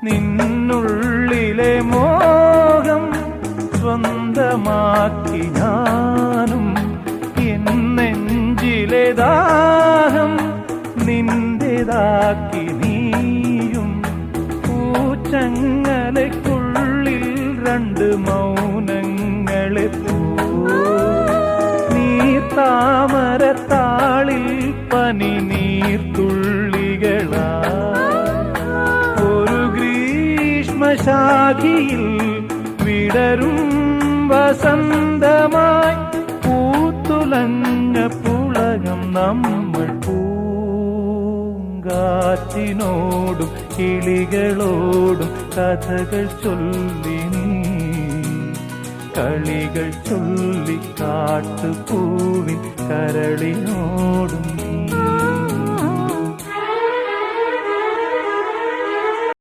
നിന്നുള്ളിലെ മോഹം സ്വന്തമാക്കി ഞാനും, എൻ നെഞ്ചിലെ ദാഹം നിന്റേതാക്കി നീയും. പൂച്ചങ്ങലയ്ക്കുള്ളിൽ രണ്ട് മൗനങ്ങളെ താമരത്താളിൽ പനി നീർത്തുള്ളികളാ. ഒരു ഗ്രീഷ്മശാഖിയിൽ വിടരും വസന്തമായി പൂത്തുലഞ്ഞ പുളകം നമ്മൾ. പൂങ്കാറ്റിനോടും കിളികളോടും കഥകൾ ചൊല്ലി നീ, കളികൾ ചൊല്ലി കാട്ടുപൂവിൻ കരളിനോടും.